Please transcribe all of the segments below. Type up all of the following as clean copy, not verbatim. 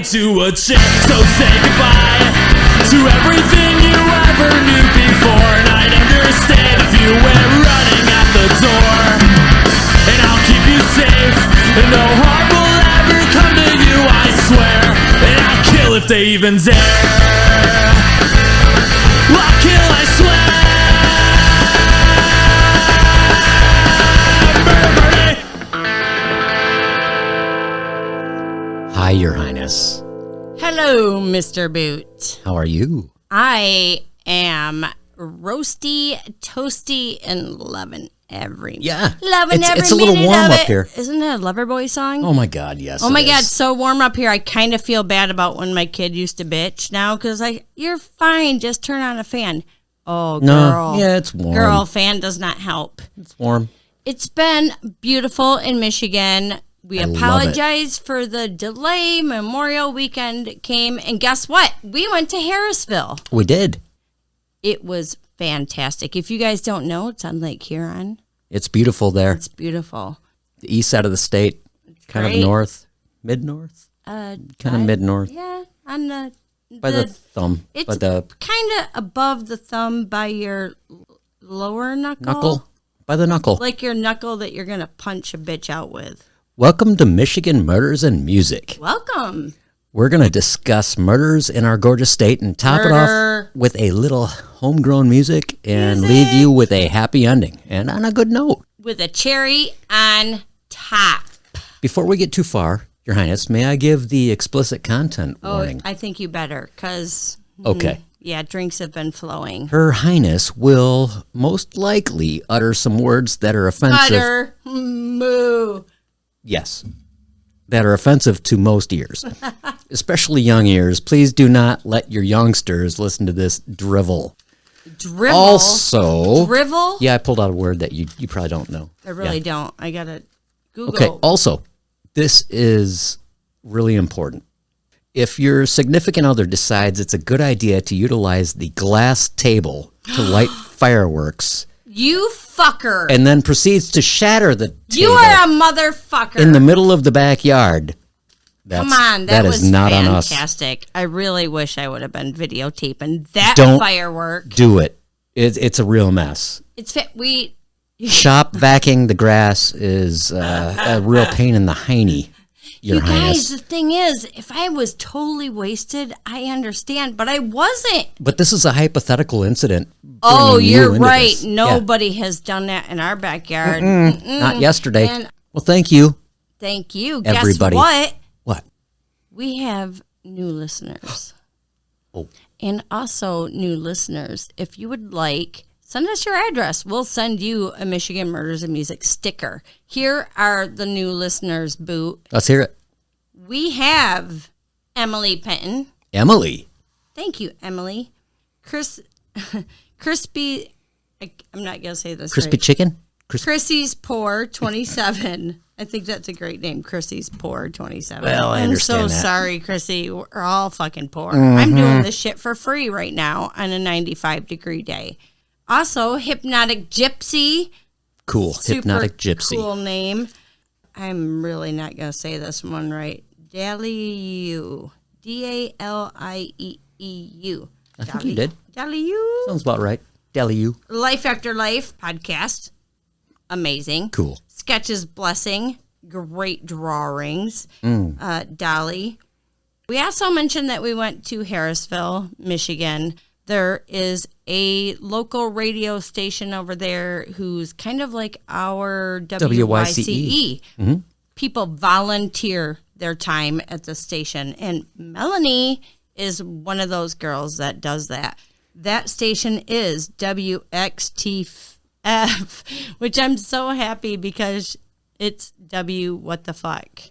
to a chick. So say goodbye to everything you ever knew before, and I'd understand if you went running out the door. And I'll keep you safe, and no harm will ever come to you, I swear. And I'll kill if they even dare. I'll kill, I swear. Hi, Your Highness. Hello, Mr. Boot. How are you? I am roasty, toasty, and loving every Loving every it's a little minute warm of up it. here. Isn't it a Loverboy song? Oh my God, yes. Oh my it God, is. so warm up here. I kind of feel bad about when my kid used to bitch now because you're fine. Just turn on a fan. Oh, girl. No, yeah, it's warm. Girl, fan does not help. It's warm. It's been beautiful in Michigan. We apologize for the delay. Memorial weekend came, and guess what? We went to Harrisville. We did. It was fantastic. If you guys don't know, it's on Lake Huron. It's beautiful there. It's beautiful. The east side of the state, kind great. of north, mid-north, kind of mid-north. Yeah, on By the thumb. It's by the kind of above the thumb by your lower knuckle. By the knuckle. Like your knuckle that you're going to punch a bitch out with. Welcome to Michigan Murders and Music. Welcome. We're going to discuss murders in our gorgeous state and top it off with a little homegrown music and leave you with a happy ending and on a good note. With a cherry on top. Before we get too far, Your Highness, may I give the explicit content warning? I think you better because... Okay. Yeah, drinks have been flowing. Her Highness will most likely utter some words that are offensive. Moo. Yes. That are offensive to most ears, especially young ears. Please do not let your youngsters listen to this drivel. Drivel? Also... Drivel? Yeah, I pulled out a word that you probably don't know. I really don't. I got to Google. Okay, also, this is really important. If your significant other decides it's a good idea to utilize the glass table to light fireworks... You fucker. And then proceeds to shatter the table. You are a motherfucker. In the middle of the backyard. Come on, that is was not on us. fantastic. I really wish I would have been videotaping that firework. Do it. It's a real mess. Shop vacuuming the grass is a real pain in the hiney. Your Highness. Guys, the thing is, if I was totally wasted, I understand, but I wasn't. But this is a hypothetical incident. Oh, you're right. Nobody has done that in our backyard. Not yesterday. Well, thank you. Thank you. Everybody. Guess what? What? We have new listeners. Oh. And also, new listeners, if you would like, send us your address. We'll send you a Michigan Murders and Music sticker. Here are the new listeners, Boot. Let's hear it. We have Emily Penton. Emily. Thank you, Emily. Crispy, I'm not going to say this Crispy right. Chicken? Chrissy's Poor 27. I think that's a great name, Chrissy's Poor 27. Well, I understand I'm so that. sorry, Chrissy. We're all fucking poor. I'm doing this shit for free right now on a 95-degree day. Also, Hypnotic Gypsy. Cool. Super Hypnotic Gypsy. Cool name. I'm really not going to say this one right. Dalieu. Dalieu. I think you did. Dalieu. Sounds about right. Dalieu. Life After Life podcast. Amazing. Cool. Sketches Blessing. Great drawings. Dolly. We also mentioned that we went to Harrisville, Michigan. There is a local radio station over there who's kind of like our WYCE. Mm-hmm. People volunteer their time at the station. And Melanie is one of those girls that does that. That station is WXTF, which I'm so happy because it's W what the fuck.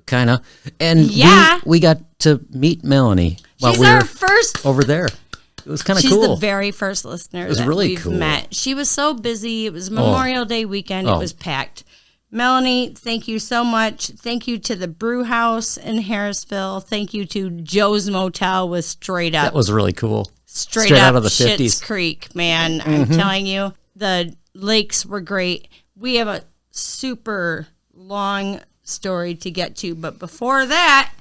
Kind of. And yeah. we got to meet Melanie while She's we our were first over there. It was kind of cool. She's the very first listener was that really we've cool. met. She was so busy. It was Memorial Day weekend. It was packed. Melanie, thank you so much. Thank you to the Brew House in Harrisville. Thank you to Joe's Motel with Straight Up. That was really cool. Straight up out of the Schitt's 50s. Creek, man. I'm telling you, the lakes were great. We have a super long story to get to, but before that,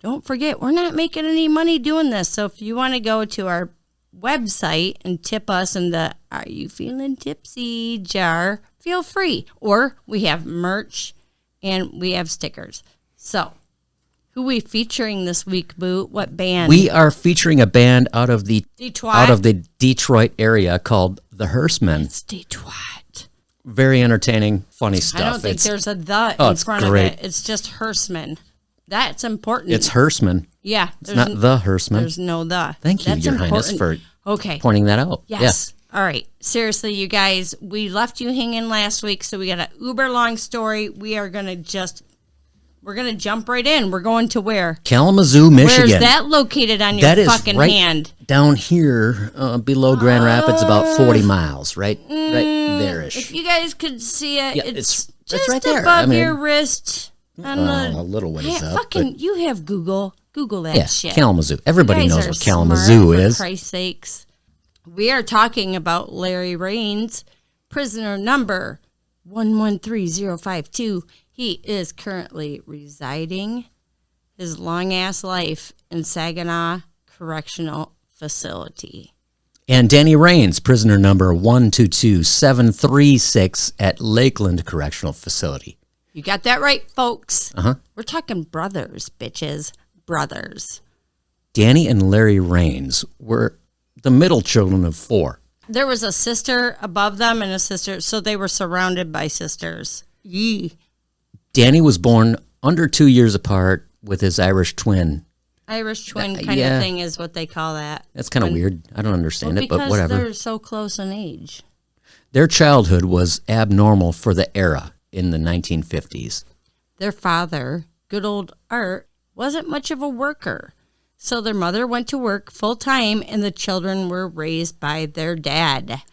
don't forget, we're not making any money doing this. So if you want to go to our website and tip us in the Are You Feeling Tipsy jar, feel free. Or we have merch and we have stickers. So who we featuring this week, Boo? What band? We are featuring a band out of the Detroit. Detroit area called the Hearsemen. It's Detroit. Very entertaining, funny stuff. I don't think there's a the in front of it. It's just Hearsemen. That's important. It's Hearsemen. Yeah. It's not the Hearsemen. There's no the. Thank you, That's Your important. Highness, for okay. pointing that out. Yes. All right. Seriously, you guys, we left you hanging last week, so we got an uber long story. We're going to jump right in. We're going to where? Kalamazoo, Michigan. Where's that located on your That is fucking right hand? down here below Grand Rapids, about 40 miles, right there-ish. If you guys could see it, Yeah, it's it's just right there. above I mean, your wrist. On a little ways up. Fucking, you have Google. Google that Yeah, shit. Kalamazoo. Everybody You guys knows are what Kalamazoo smart, is. For Christ's sakes. We are talking about Larry Raines, prisoner number 113052. He is currently residing his long-ass life in Saginaw Correctional Facility. And Danny Raines, prisoner number 122736 at Lakeland Correctional Facility. You got that right, folks. Uh-huh. We're talking brothers, bitches. Brothers. Danny and Larry Raines were the middle children of four. There was a sister above them and a sister, so they were surrounded by sisters. Yee. Danny was born under 2 years apart with his Irish twin. Irish twin kind of thing is what they call that. That's kind of weird. I don't understand it, but whatever. Because they're so close in age. Their childhood was abnormal for the era in the 1950s. Their father, good old Art, wasn't much of a worker. So their mother went to work full time and the children were raised by their dad.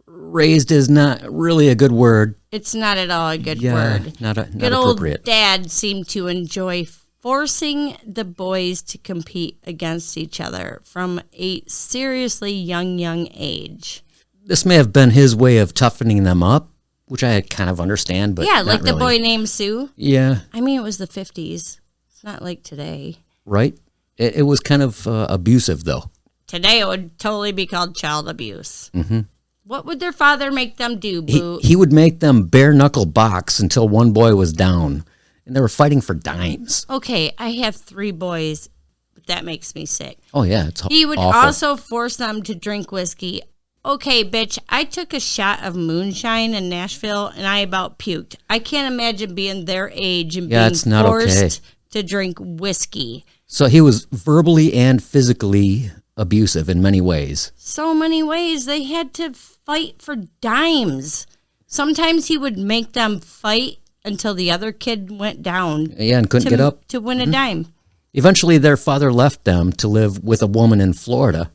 Raised is not really a good word. It's not at all a good word. Not Good appropriate. old dad seemed to enjoy forcing the boys to compete against each other from a seriously young age. This may have been his way of toughening them up, which I kind of understand, but yeah, not like the really. boy named Sue. Yeah. I mean, it was the 50s. It's not like today. Right? It was kind of abusive, though. Today it would totally be called child abuse. Mm-hmm. What would their father make them do, Boo? He would make them bare-knuckle box until one boy was down, and they were fighting for dimes. Okay, I have 3 boys, but that makes me sick. Oh, yeah, it's He would awful. also force them to drink whiskey. Okay, bitch, I took a shot of moonshine in Nashville, and I about puked. I can't imagine being their age and being it's not forced okay. to drink whiskey. So he was verbally and physically abusive in many ways. So many ways. They had to fight for dimes. Sometimes he would make them fight until the other kid went down. Yeah, and couldn't get up. To win a dime. Eventually, their father left them to live with a woman in Florida.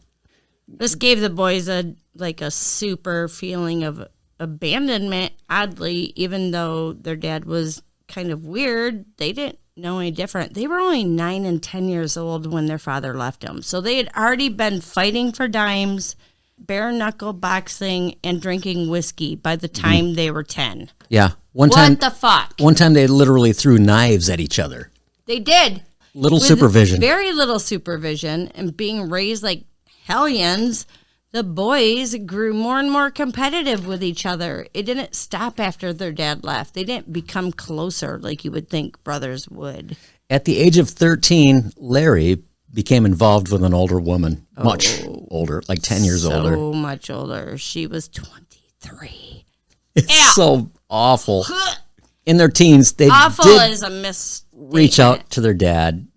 This gave the boys a super feeling of abandonment, oddly, even though their dad was kind of weird. They didn't know any different. They were only 9 and 10 years old when their father left them. So they had already been fighting for dimes, bare knuckle boxing, and drinking whiskey by the time they were 10. Yeah. What the fuck? One time they literally threw knives at each other. They did. Little With supervision. Very little supervision, and being raised like hellions, the boys grew more and more competitive with each other. It didn't stop after their dad left. They didn't become closer like you would think brothers would. At the age of 13, Larry became involved with an older woman. Much older, like 10 years older. So much older. She was 23. It's so awful. In their teens, they Awful did is a misstatement. reach out to their dad.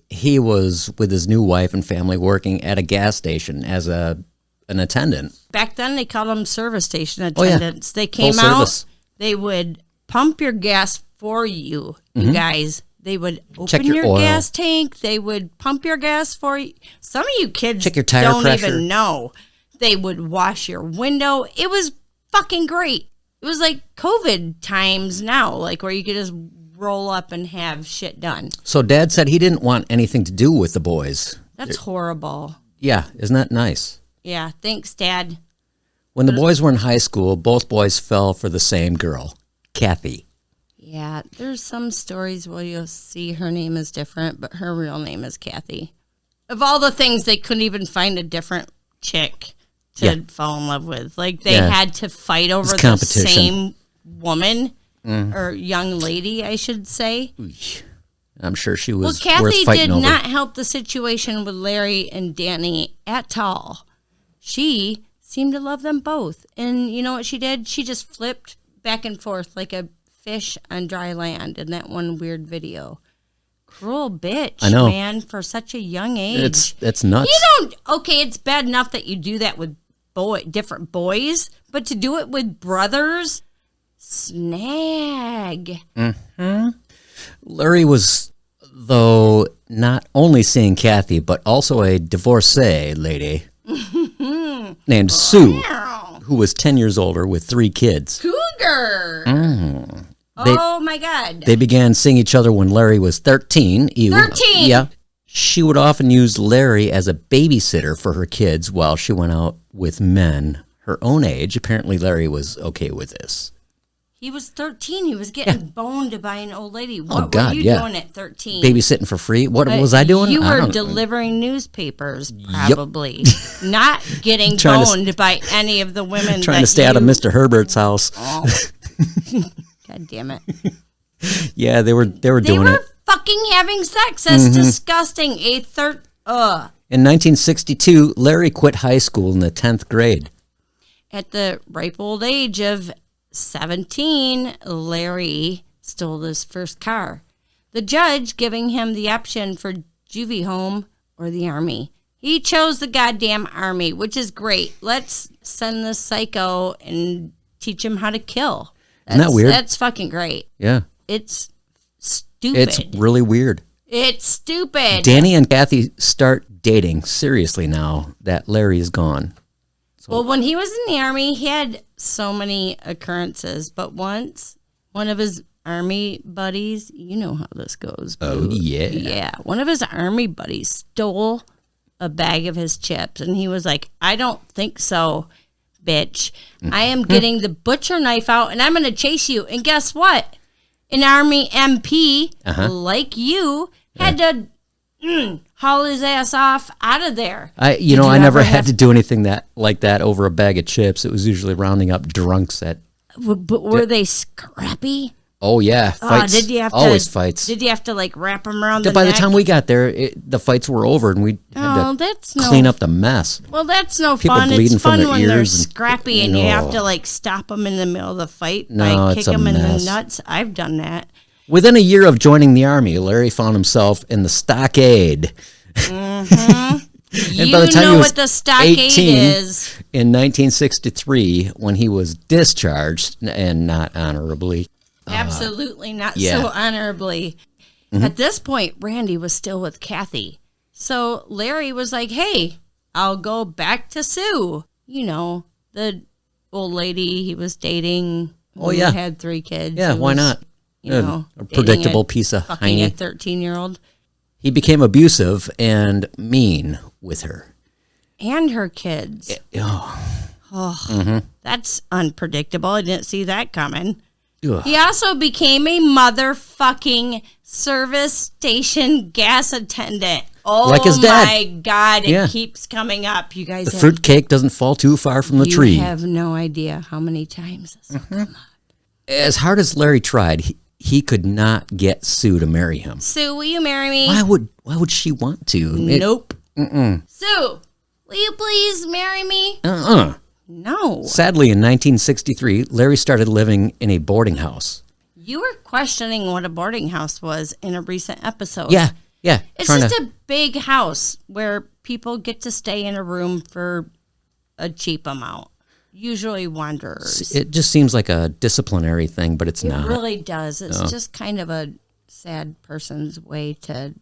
He was with his new wife and family working at a gas station as an attendant. Back then, they called them service station Oh, yeah. attendants. They came Full out. service. They would pump your gas for you, you guys. They would Check open your your oil. gas tank. They would pump your gas for you. Some of you kids Check your tire don't pressure. even know. They would wash your window. It was fucking great. It was like COVID times now, like where you could just roll up and have shit done. So Dad said he didn't want anything to do with the boys. That's horrible. Yeah, isn't that nice? Yeah, thanks, Dad. When the boys were in high school, both boys fell for the same girl, Kathy. Yeah, there's some stories where you'll see her name is different, but her real name is Kathy. Of all the things, they couldn't even find a different chick to fall in love with. Like, they had to fight over the same woman, or young lady, I should say. I'm sure she was Kathy worth fighting over. did not help the situation with Larry and Danny at all. She seemed to love them both. And you know what she did? She just flipped back and forth like a fish on dry land in that one weird video. Cruel bitch, I know. man, for such a young age. It's nuts. It's bad enough that you do that with different boys, but to do it with brothers, snag. Larry was, though, not only seeing Kathy, but also a divorcee lady named Sue, who was 10 years older with 3 kids. Cougar. Oh, my God. They began seeing each other when Larry was 13. 13? Yeah. She would often use Larry as a babysitter for her kids while she went out with men her own age. Apparently, Larry was okay with this. He was 13. He was getting boned by an old lady. What God, were you doing at 13? Babysitting for free? What was I doing? You were delivering newspapers, probably. Not getting boned by any of the women. Trying to stay out of Mr. Herbert's house. Oh. God damn it. Yeah, they were doing it. They were fucking having sex. That's disgusting. In 1962, Larry quit high school in the 10th grade. At the ripe old age of 17, Larry stole his first car. The judge giving him the option for juvie home or the army. He chose the goddamn army, which is great. Let's send this psycho and teach him how to kill. Isn't that weird? That's fucking great. Yeah. It's stupid. It's really weird. It's stupid. Danny and Kathy start dating seriously now that Larry is gone. Well, when he was in the army, he had so many occurrences. But once, one of his army buddies, you know how this goes. Oh, yeah. Yeah. One of his army buddies stole a bag of his chips. And he was like, I don't think so, bitch. I am getting the butcher knife out and I'm going to chase you. And guess what? An army MP like you had to haul his ass off out of there. I never had to do anything like that over a bag of chips. It was usually rounding up drunks at. But were they scrappy? Oh yeah, fights. Did you have always fights? Did you have to like wrap them around the By neck? the time we got there, the fights were over, and we had to clean up the mess. Well, that's no People fun. bleeding It's from fun their when they're ears and- scrappy and you have to like stop them in the middle of the fight by it's kick a them in the mess. nuts. I've done that. Within a year of joining the army, Larry found himself in the stockade. And You by the time know he was what the stockade 18, is. in 1963, when he was discharged, and not honorably. Absolutely not yeah. so honorably. At this point, Randy was still with Kathy. So Larry was like, hey, I'll go back to Sue. You know, the old lady he was dating. Who had 3 kids. Yeah, why not? You know, a predictable piece of fucking hiney. a 13-year-old. He became abusive and mean with her. And her kids. That's unpredictable. I didn't see that coming. Ugh. He also became a motherfucking service station gas attendant. Oh, like his dad. My God, it keeps coming up. You guys The fruitcake doesn't fall too far from the tree. You have no idea how many times this will come up. As hard as Larry tried, he could not get Sue to marry him. Sue, will you marry me? Why would she want to? Nope. Sue, will you please marry me? No. Sadly, in 1963, Larry started living in a boarding house. You were questioning what a boarding house was in a recent episode. Yeah. It's just a big house where people get to stay in a room for a cheap amount. Usually wanderers. It just seems like a disciplinary thing, but it's not. It really does. It's just kind of a sad person's way to,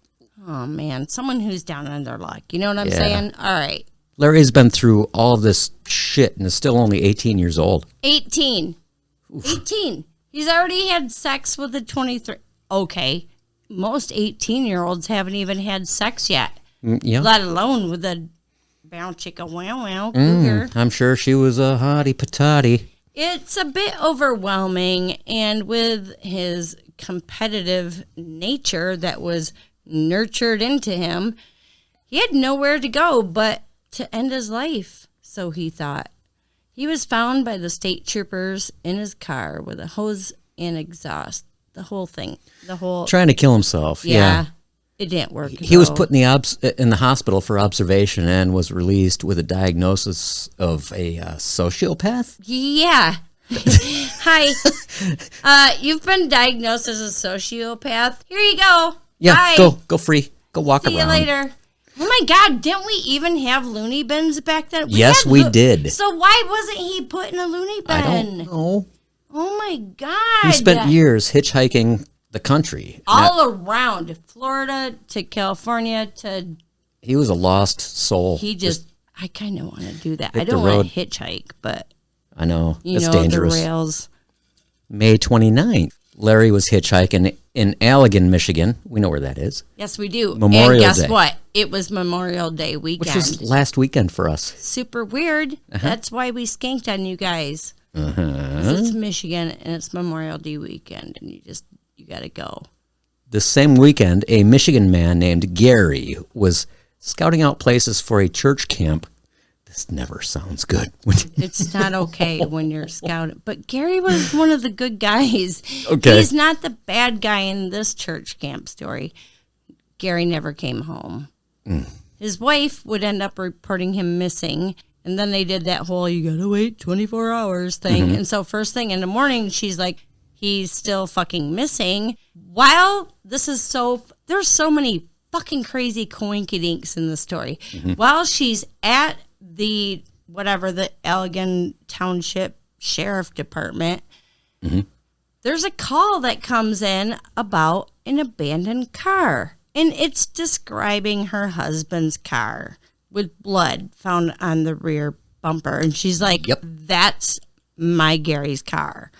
oh man, someone who's down on their luck. You know what I'm saying? All right. Larry's been through all of this shit and is still only 18 years old. 18. Oof. 18. He's already had sex with a 23. Okay. Most 18-year-olds haven't even had sex yet. Yeah. Let alone with a bow chicka wow wow cougar. I'm sure she was a hottie patati. It's a bit overwhelming, and with his competitive nature that was nurtured into him, he had nowhere to go but to end his life, so he thought. He was found by the state troopers in his car with a hose and exhaust. The whole thing. Trying to kill himself. Yeah. It didn't work. He was put in the hospital for observation and was released with a diagnosis of a sociopath. Yeah. Hi. You've been diagnosed as a sociopath. Here you go. Yeah, Bye. go free. Go walk around. See you later. Oh my God, didn't we even have loony bins back then? Yes, we did. So why wasn't he put in a loony bin? I don't know. Oh my God. He spent years hitchhiking the country. All around Florida to California to... He was a lost soul. I kind of want to do that. hit I don't the want road. to hitchhike, but... I know. It's the dangerous. rails. May 29th, Larry was hitchhiking in Allegan, Michigan. We know where that is. Yes, we do. Memorial and guess Day. what? It was Memorial Day weekend. Which was last weekend for us. Super weird. That's why we skanked on you guys. 'Cause it's Michigan and it's Memorial Day weekend, and you got to go. The same weekend, a Michigan man named Gary was scouting out places for a church camp. This never sounds good. It's not okay when you're scouting. But Gary was one of the good guys. Okay. He's not the bad guy in this church camp story. Gary never came home. His wife would end up reporting him missing. And then they did that whole, you got to wait 24 hours thing. And so first thing in the morning, she's like, he's still fucking missing. While there's so many fucking crazy coinkydinks in the story. While she's at the Allegan Township Sheriff Department, there's a call that comes in about an abandoned car. And it's describing her husband's car with blood found on the rear bumper. And she's like, Yep. That's my Gary's car.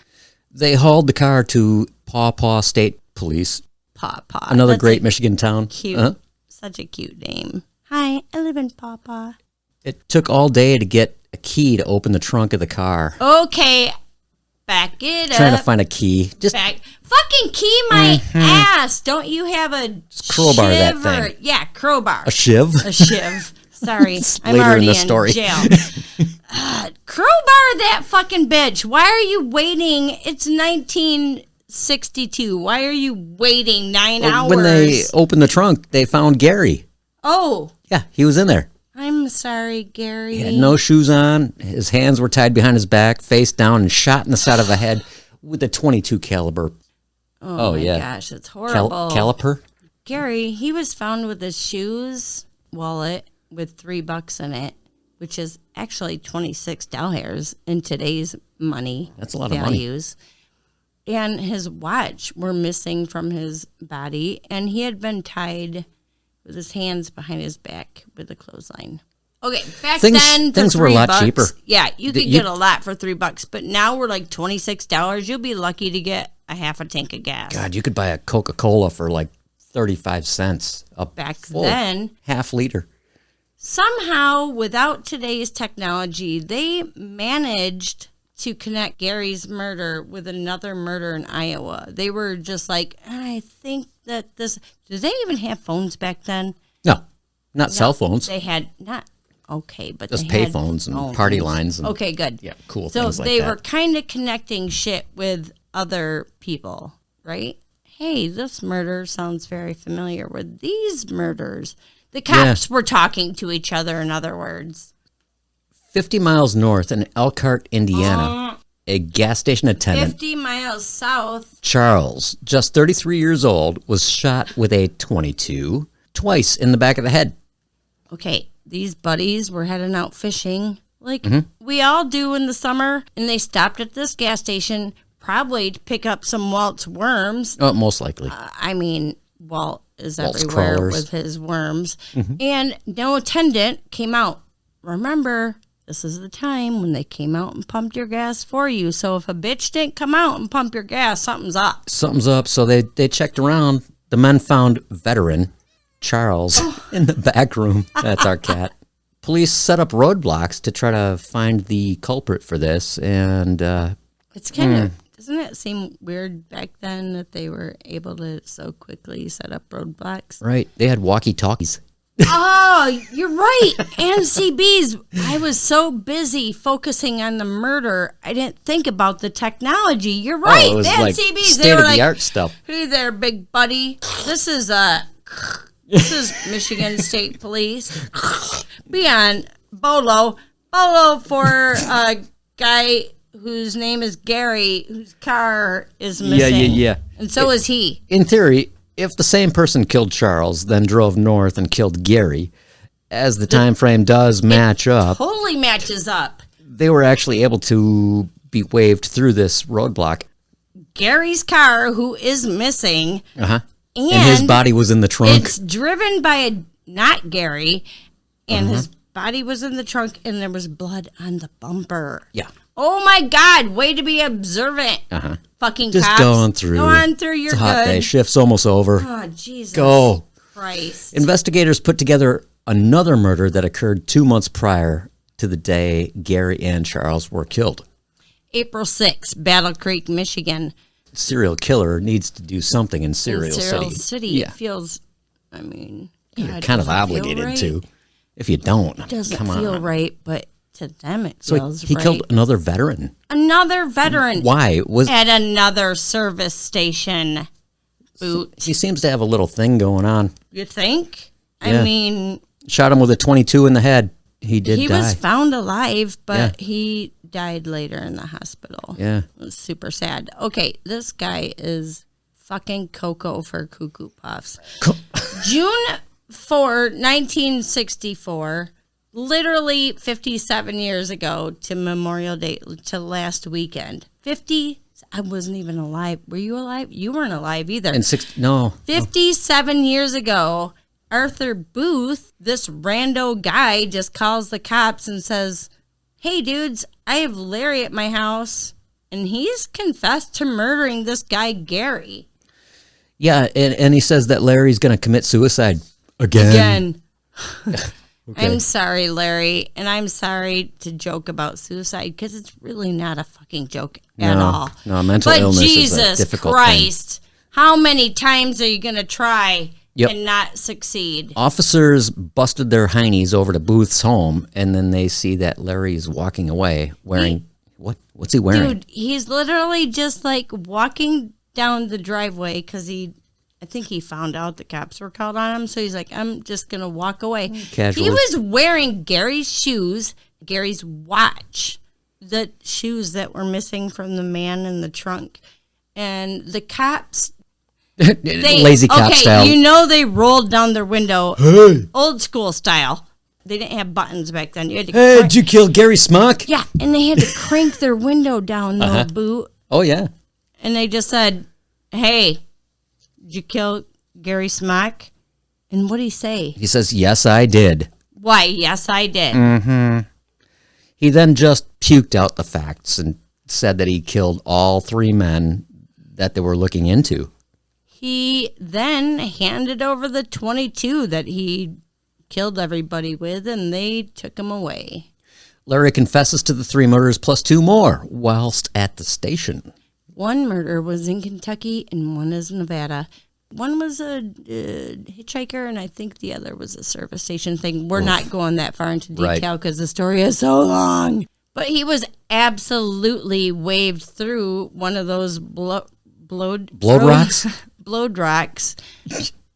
They hauled the car to Paw Paw State Police, Paw Paw. another That's great a Michigan town. Cute. Such a cute name. Hi, I live in Paw Paw. It took all day to get a key to open the trunk of the car. Okay, back it Trying up. to find a key. Just Fucking key my ass. Don't you have a crowbar that shiv thing. Yeah, crowbar. a shiv. A shiv. Sorry, I'm later in already the in story. jail. Crowbar that fucking bitch. Why are you waiting? It's 1962. Why are you waiting 9 hours? When they opened the trunk, they found Gary. Oh, Yeah, he was in there. I'm sorry, Gary. He had no shoes on. His hands were tied behind his back, face down, and shot in the side of the head with a .22 caliber. Oh my gosh, it's horrible. Caliper? Gary, he was found with his shoes, wallet with $3 in it, which is actually $26 in today's money. That's a lot of money. values. And his watch were missing from his body, and he had been tied with his hands behind his back with a clothesline. Okay, back then things were a lot cheaper. Yeah, you could get a lot for $3, but now we're like $26. You'll be lucky to get a half a tank of gas. God, you could buy a Coca-Cola for like 35 cents. Back then, half liter. somehow, without today's technology, they managed to connect Gary's murder with another murder in Iowa. They were just like, I think that this... Did they even have phones back then? No, not cell phones. They had not... Okay, but Just they had payphones and phones. party lines. And, Okay, good. Yeah, cool So things like they that. were kind of connecting shit with other people, right? Hey, this murder sounds very familiar with these murders. The cops were talking to each other, in other words. 50 miles north in Elkhart, Indiana, a gas station attendant, 50 miles south. Charles, just 33 years old, was shot with a .22 twice in the back of the head. Okay, these buddies were heading out fishing like we all do in the summer, and they stopped at this gas station probably to pick up some Walt's worms. Oh, most likely. I mean, Walt is Walt's everywhere crawlers. with his worms. And no attendant came out. Remember, this is the time when they came out and pumped your gas for you. So if a bitch didn't come out and pump your gas, something's up. Something's up, so they checked around. The men found veteran Charles in the back room. That's our cat. police set up roadblocks to try to find the culprit for this, and It's kind of, doesn't it seem weird back then that they were able to so quickly set up roadblocks? right, they had walkie-talkies. Oh, you're right. And CBs. I was so busy focusing on the murder, I didn't think about the technology. You're right. it was They had like CBs. They were like, state-of-the-art stuff. "Hey there, big buddy. This is Michigan State Police. Be on Bolo for a guy whose name is Gary, whose car is missing. Yeah. And so is he. In theory, if the same person killed Charles, then drove north and killed Gary, as the time frame does match up, Totally matches up. they were actually able to be waved through this roadblock. Gary's car, who is missing, And and his body was in the trunk. it's driven by not Gary, and his body was in the trunk, and there was blood on the bumper. Yeah. Oh my God! Way to be observant, fucking Just cops. go on through. Go on through. You're It's a hot good. day. Shift's almost over. Oh Jesus! Go. Christ. Investigators put together another murder that occurred 2 months prior to the day Gary and Charles were killed. April 6th, Battle Creek, Michigan. Serial killer needs to do something in Serial Serial City. City. Yeah. It feels. I mean, You're God, kind of doesn't feel obligated right. to. If you don't, Doesn't come feel on. right, but to them it So feels he right. killed another veteran. Another veteran Why? at another service station. Boot. He seems to have a little thing going on. You think? Yeah. I mean, Shot him with a 22 in the head. He did he die. was found alive, but Yeah. he died later in the hospital. Yeah. It was super sad. Okay, this guy is fucking Coco for Cuckoo Puffs. June 4, 1964, literally 57 years ago to Memorial Day, to last weekend. I wasn't even alive. Were you alive? You weren't alive either. And no. 57 years ago, Arthur Booth, this rando guy, just calls the cops and says, "Hey, dudes, I have Larry at my house." And he's confessed to murdering this guy, Gary. Yeah, and he says that Larry's going to commit suicide again. Okay. I'm sorry, Larry, and I'm sorry to joke about suicide because it's really not a fucking joke at all. No, mental but illness Jesus is a difficult Christ, how many times are you going to try Yep. and not succeed? Officers busted their heinies over to Booth's home, and then they see that Larry's walking away wearing what's he wearing? Dude, he's literally just like walking down the driveway because I think he found out the cops were called on him. So he's like, I'm just going to walk away. Casually. He was wearing Gary's shoes, Gary's watch, the shoes that were missing from the man in the trunk. And the cops, Lazy cop style. you know they rolled down their window, old school style. They didn't have buttons back then. You had to Hey, did you kill Gary Smock? yeah, and they had to crank their window down, though, Boot. Oh, yeah. And they just said, "Hey, did you kill Gary Smock?" And what'd he say? He says, yes, I did. Why, yes, I did. He then just puked out the facts and said that he killed all three men that they were looking into. He then handed over the 22 that he killed everybody with, and they took him away. Larry confesses to the three murders plus two more whilst at the station. One murder was in Kentucky, and one is in Nevada. One was a hitchhiker, and I think the other was a service station thing. We're not going that far into detail because the story is so long. But he was absolutely waved through one of those blowed rocks? Blowed rocks.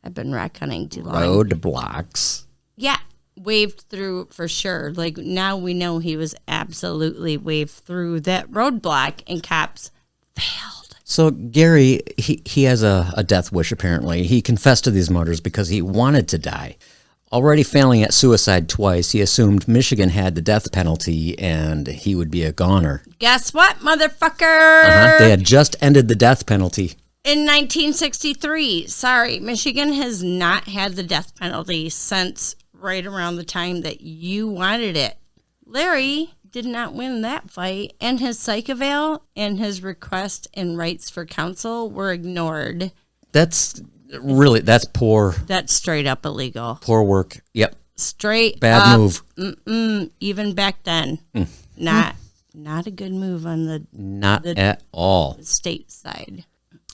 I've been rock hunting too long. Road blocks. Yeah, waved through for sure. Like, now we know he was absolutely waved through that roadblock, and cops failed. So Gary, he has a death wish, apparently. He confessed to these murders because he wanted to die. Already failing at suicide twice, he assumed Michigan had the death penalty and he would be a goner. Guess what, motherfucker? They had just ended the death penalty. In 1963, sorry, Michigan has not had the death penalty since right around the time that you wanted it. Larry did not win that fight, and his psych eval and his request and rights for counsel were ignored. That's poor. That's straight up illegal. Poor work. Yep. straight Bad up, move. even back then. Not a good move on the Not at all. state side.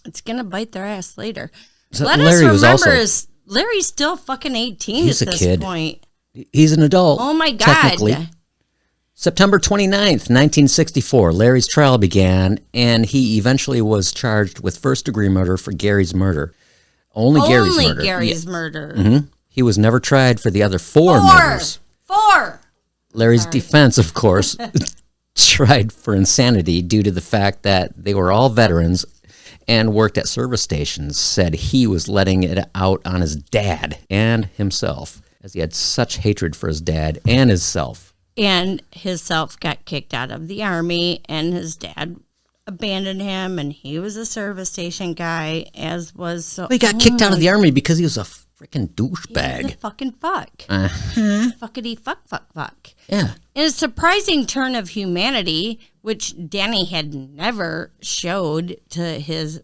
It's gonna bite their ass later. So Let Larry us was remember, also- Larry's still fucking 18 He's at a this kid. point. He's an adult. Oh my God. Technically. September 29th, 1964, Larry's trial began, and he eventually was charged with first-degree murder for Gary's murder. Only Gary's murder. Gary's murder. Mm-hmm. He was never tried for the other four murders. Four. Larry's defense, of course, tried for insanity due to the fact that they were all veterans and worked at service stations, said he was letting it out on his dad and himself, as he had such hatred for his dad and himself. And his self got kicked out of the Army, and his dad abandoned him, and he was a service station guy, as was... So, He got kicked out of the Army because he was a freaking He's a douchebag. fucking fuck. Fuckity fuck. Yeah. In a surprising turn of humanity, which Danny had never showed to his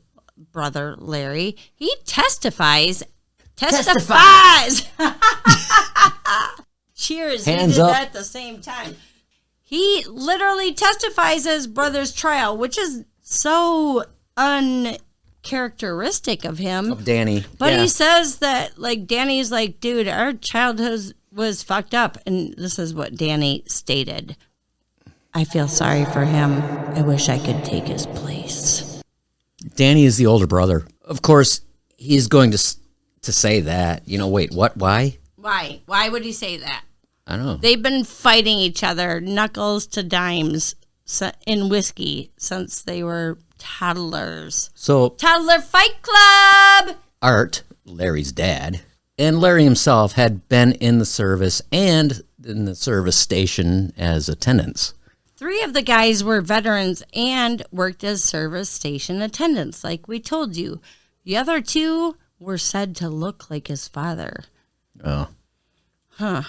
brother Larry, he testifies. Cheers. Hands he did up. that at the same time. He literally testifies at his brother's trial, which is so uncharacteristic of him. Of Danny. But yeah. he says that, like, Danny's like, dude, our childhood was fucked up. And this is what Danny stated. I feel sorry for him. I wish I could take his place. Danny is the older brother. Of course, he's going to say that. You know, wait, what? Why? Why? Why would he say that? I don't know. They've been fighting each other, knuckles to dimes, in whiskey since they were toddlers. So, Toddler Fight Club! Art, Larry's dad, and Larry himself had been in the service and in the service station as attendants. 3 of the guys were veterans and worked as service station attendants, like we told you. The other 2 were said to look like his father. Oh. Huh.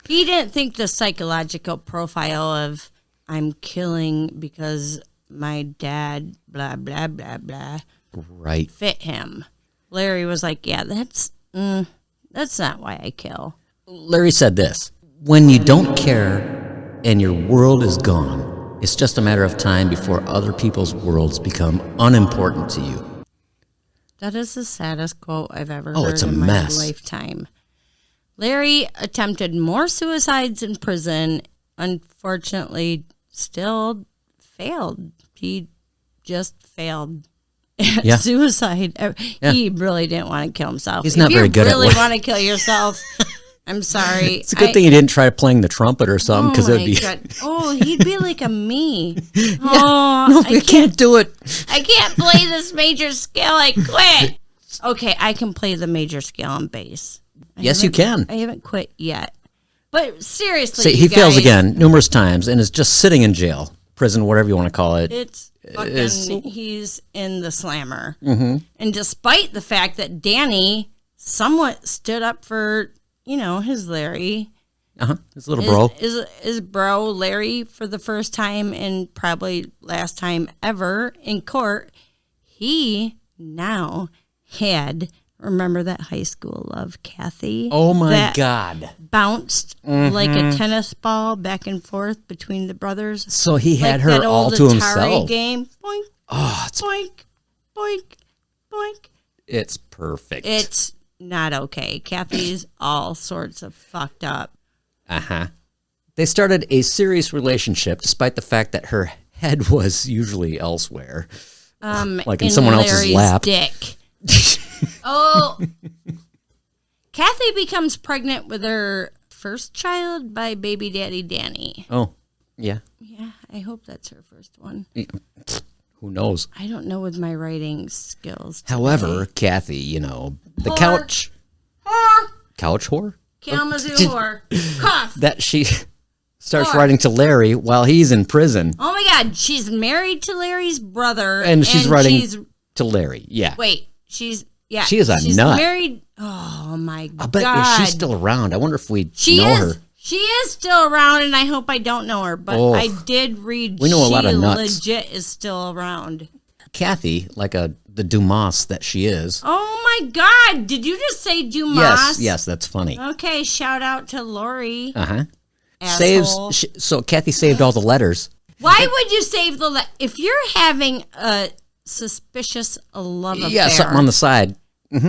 He didn't think the psychological profile of I'm killing because my dad, blah, blah, blah, blah, Right. fit him. Larry was like, yeah, that's not why I kill. Larry said this, when you don't care and your world is gone, it's just a matter of time before other people's worlds become unimportant to you. That is the saddest quote I've ever Oh, heard it's a in my mess. lifetime. Larry attempted more suicides in prison. Unfortunately, still failed. He just failed at Yeah. suicide. Yeah. He really didn't want to kill himself. He's not very good at If you really what- want to kill yourself, I'm sorry. It's a good thing he didn't try playing the trumpet or something, because Oh it would my be... God. Oh, he'd be like a me. Oh, No, I can't do it. I can't play this major scale. I quit. Okay, I can play the major scale on bass. Yes, you can. I haven't quit yet. But seriously, See, you he fails guys, again numerous times and is just sitting in jail, prison, whatever you want to call it. It's fucking, It's- he's in the slammer. Mm-hmm. And despite the fact that Danny somewhat stood up for, his Larry, His little bro. his bro Larry, for the first time and probably last time ever in court, he now had, remember that high school love, Kathy? Oh my that God. Bounced like a tennis ball back and forth between the brothers. So he had like her that all old to Atari himself. game. Boink, Oh, it's, boink, boink, boink. it's perfect. It's not okay. Kathy's all sorts of fucked up. They started a serious relationship despite the fact that her head was usually elsewhere. Like in someone else's Larry's lap. Dick. Oh. Kathy becomes pregnant with her first child by baby daddy Danny. Oh, yeah. Yeah, I hope that's her first one. Who knows? I don't know with my writing skills. today. However, Kathy, the Whore. couch Whore. whore Kalamazoo whore. Cough. that she starts Whore. writing to Larry while he's in prison, Oh my God, she's married to Larry's brother. and she's writing she's- to Larry. Yeah. Wait, she's She is a she's nut. married. Oh my I bet God. she's still around. I wonder if we She know is. her. She is still around, and I hope I don't know her. But Oh. I did read. We know a lot of she nuts. legit is still around. Kathy, like the Dumas that she is. Oh my my God. Did you just say Dumas? Yes, that's funny. Okay, shout out to Lori. Uh-huh. Asshole. So Kathy saved all the letters. Why would you save the if you're having a suspicious love affair? Yeah, something on the side.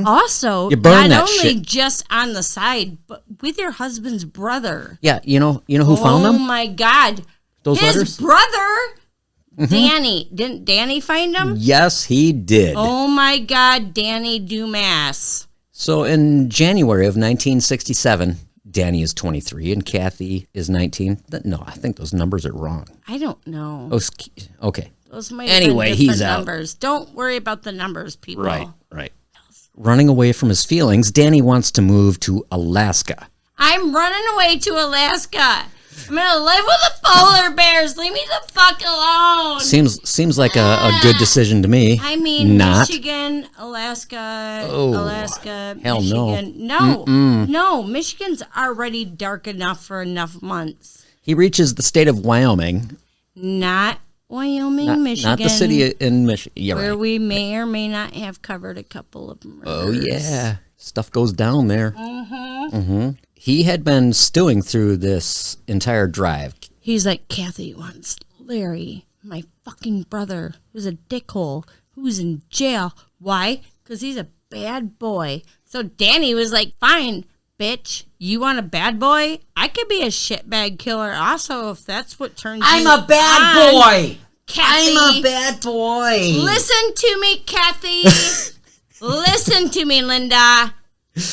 Also, You burn not that only shit. just on the side, but with your husband's brother. Yeah, you know who found Oh them? my God. Those His letters? brother, Danny. Didn't Danny find them? Yes, he did. Oh my God, Danny Dumas. So in January of 1967, Danny is 23 and Kathy is 19. No, I think those numbers are wrong. I don't know. Okay. Those might Anyway, have been he's different out. numbers. Don't worry about the numbers, people. Right. Running away from his feelings, Danny wants to move to Alaska. I'm running away to Alaska. I'm going to live with the polar bears. Leave me the fuck alone. Seems like a good decision to me. I mean, Not. Michigan, Alaska, Oh, Alaska, hell no. Michigan. No, Michigan's already dark enough for enough months. He reaches the state of Wyoming. Not Wyoming, Michigan. Not the city in Michigan. Yeah, where right. we may or may not have covered a couple of murders. Oh, yeah. Stuff goes down there. Mm-hmm. He had been stewing through this entire drive. He's like, Kathy wants Larry, my fucking brother, who's a dickhole, who's in jail. Why? Because he's a bad boy. So Danny was like, fine, bitch. You want a bad boy? I could be a shitbag killer also if that's what turns I'm you a bad on, boy. Kathy. I'm a bad boy. Listen to me, Kathy. Listen to me, Linda.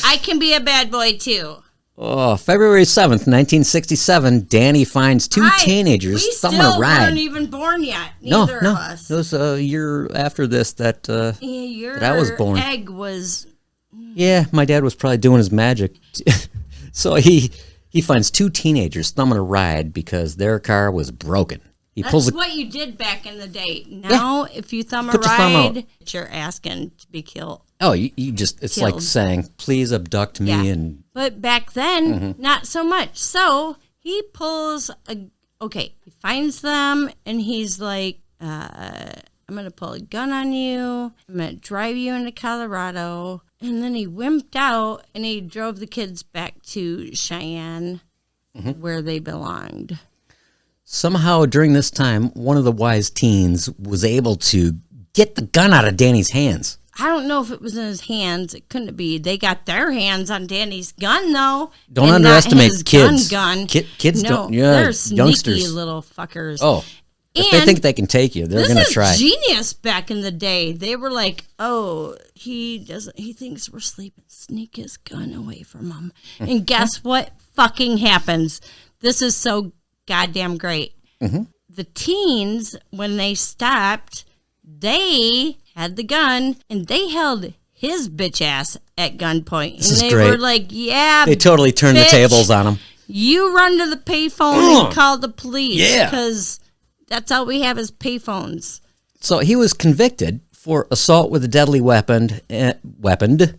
I can be a bad boy too. Oh, February 7th, 1967, Danny finds two teenagers thumbing a We ride. weren't even born yet. Neither of us. It was a year after this that Your I was born. egg was... Yeah, my dad was probably doing his magic. So he finds two teenagers thumbing a ride because their car was broken. He That's pulls what you did back in the day. Now, if you thumb a Put your thumb out. ride, you're asking to be killed. Oh, you just, it's like Killed. saying, please abduct me. Yeah. And But back then, not so much. So he pulls he finds them and he's like, I'm going to pull a gun on you. I'm going to drive you into Colorado. And then he wimped out and he drove the kids back to Cheyenne where they belonged. somehow during this time, one of the wise teens was able to get the gun out of Danny's hands. I don't know if it was in his hands. It couldn't be. They got their hands on Danny's gun, though. Don't and underestimate not his kids. Gun. Kids no, don't. Yeah, they're sneaky youngsters. little fuckers. Oh, if they And think they can take you, they're this gonna is try. genius back in the day. They were like, "Oh, he thinks we're sleeping. Sneak his gun away from him." And guess what? Fucking happens. This is so goddamn great. The teens, when they stopped, they had the gun and they held his bitch ass at gunpoint. And is they great. were like, "Yeah, They totally turned the bitch, tables on him. You run to the payphone and call the police." Yeah. Because that's all we have is payphones. So he was convicted for assault with a deadly weapon, Weapon?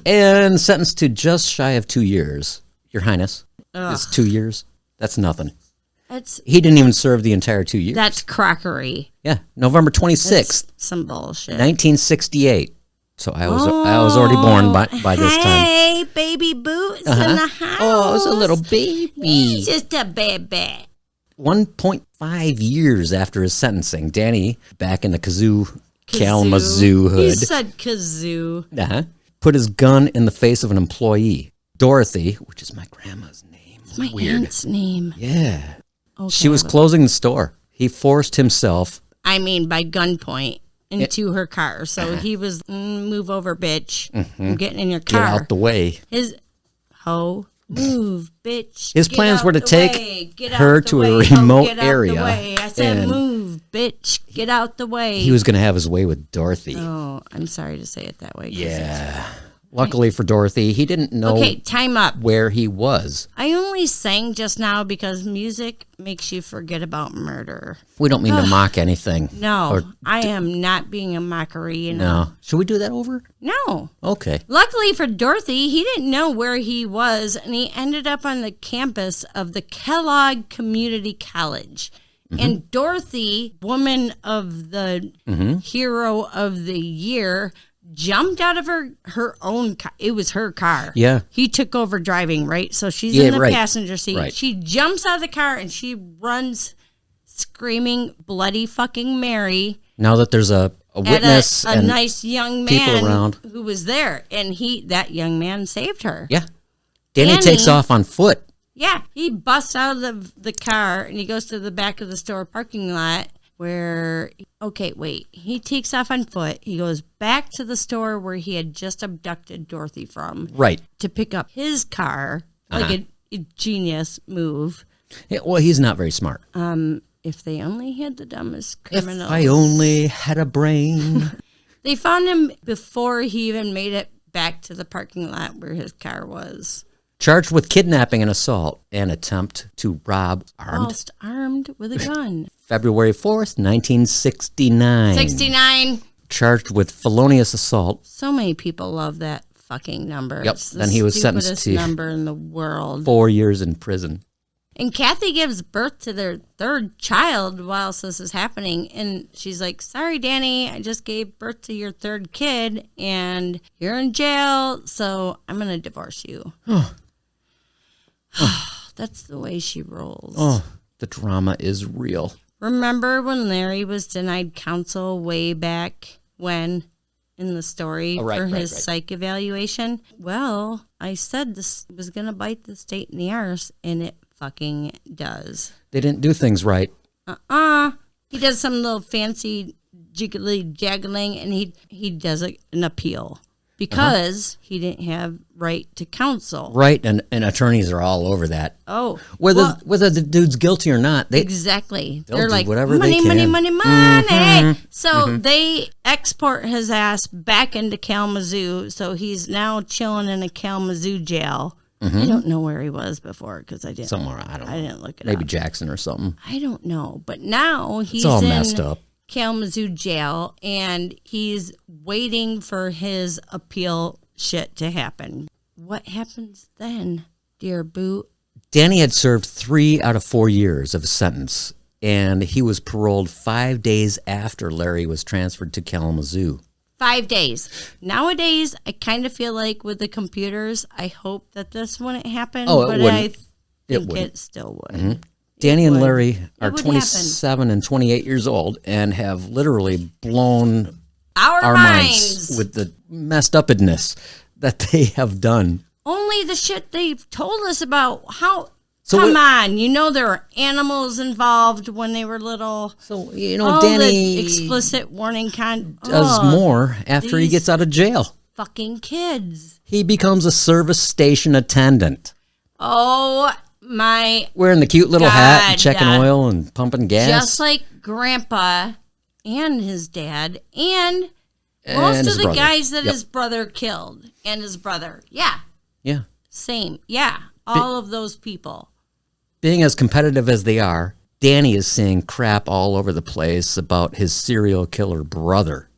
and sentenced to just shy of 2 years. Your Highness, it's 2 years. That's nothing. He didn't even serve the entire 2 years. That's crockery. Yeah, November 26th, Some bullshit. 1968. So I was already born by this time. Hey, baby Boots in the house. Oh, it was a little baby. He's just a baby. 1.5 years after his sentencing, Danny, back in the Kalamazoo He hood, said kazoo. put his gun in the face of an employee, Dorothy, which is my grandma's name. It's my Weird. aunt's name. Yeah. Okay, She was but- closing the store. He forced himself. I mean, by gunpoint into her car. So he was, move over, bitch. I'm getting in your Get car. out the way. His hoe. Move, bitch. His Get plans out were to the take way. Get her out the to a way. remote Get out area, the way. I said, and- move, bitch. Get out the way. He was going to have his way with Dorothy. Oh, I'm sorry to say it that way. 'cause Yeah. Luckily for Dorothy, he didn't know Okay, time up. where he was. I only sang just now because music makes you forget about murder. We don't mean to mock anything. No, Or- I am not being a mockery. You know? No. Should we do that over? No. Okay. Luckily for Dorothy, he didn't know where he was, and he ended up on the campus of the Kellogg Community College. And Dorothy, woman of the hero of the year, jumped out of her own car. It was her car. Yeah. He took over driving, right? So she's in the passenger seat. Right. She jumps out of the car and she runs screaming bloody fucking Mary. Now that there's a witness at a and nice young people man around who was there, and that young man saved her. Yeah. Danny takes off on foot. Yeah, he busts out of the car and he goes to the back of the store parking lot where, he takes off on foot. He goes back to the store where he had just abducted Dorothy from. Right. To pick up his car, like a genius move. Yeah, well, he's not very smart. If they only had the dumbest criminals. If I only had a brain. They found him before he even made it back to the parking lot where his car was. Charged with kidnapping and assault and attempt to rob Whilst armed with a gun. February 4th, 1969. 69. Charged with felonious assault. So many people love that fucking number. Yep. It's the Then he was sentenced stupidest to number in the world. 4 years in prison. And Kathy gives birth to their third child whilst this is happening. And she's like, sorry, Danny, I just gave birth to your third kid and you're in jail, so I'm going to divorce you. That's the way she rolls. Oh, the drama is real. Remember when Larry was denied counsel way back when in the story for his psych evaluation? Well, I said this was going to bite the state in the arse, and it fucking does. They didn't do things right. He does some little fancy jiggly jaggling, and he does an appeal because he didn't have right to counsel. Right, and attorneys are all over that. Oh, whether the dude's guilty or not, exactly. They're do like whatever money, they can. money, money, money. So they export his ass back into Kalamazoo. So he's now chilling in a Kalamazoo jail. I don't know where he was before because I didn't. Somewhere, I don't know. I didn't look it up. Maybe Jackson or something. I don't know. But now he's all in messed up. Kalamazoo jail and he's waiting for his appeal shit to happen. What happens then, dear Boo? Danny had served 3 out of 4 years of his sentence, and he was paroled 5 days after Larry was transferred to Kalamazoo. 5 days. Nowadays, I kind of feel like with the computers, I hope that this wouldn't happen, but I think it still would. Mm-hmm. Danny and Larry are 27 and 28 years old and have literally blown our minds with the messed upness that they have done. Only the shit they've told us about. Come on, there were animals involved when they were little. So, the Danny explicit warning does more after he gets out of jail. Fucking kids. He becomes a service station attendant. Oh, my wearing the cute little hat and checking oil and pumping gas. Just like Grandpa and his dad and most of the guys that his brother killed and his brother. Yeah. Yeah. Same. Yeah. All of those people. Being as competitive as they are, Danny is seeing crap all over the place about his serial killer brother.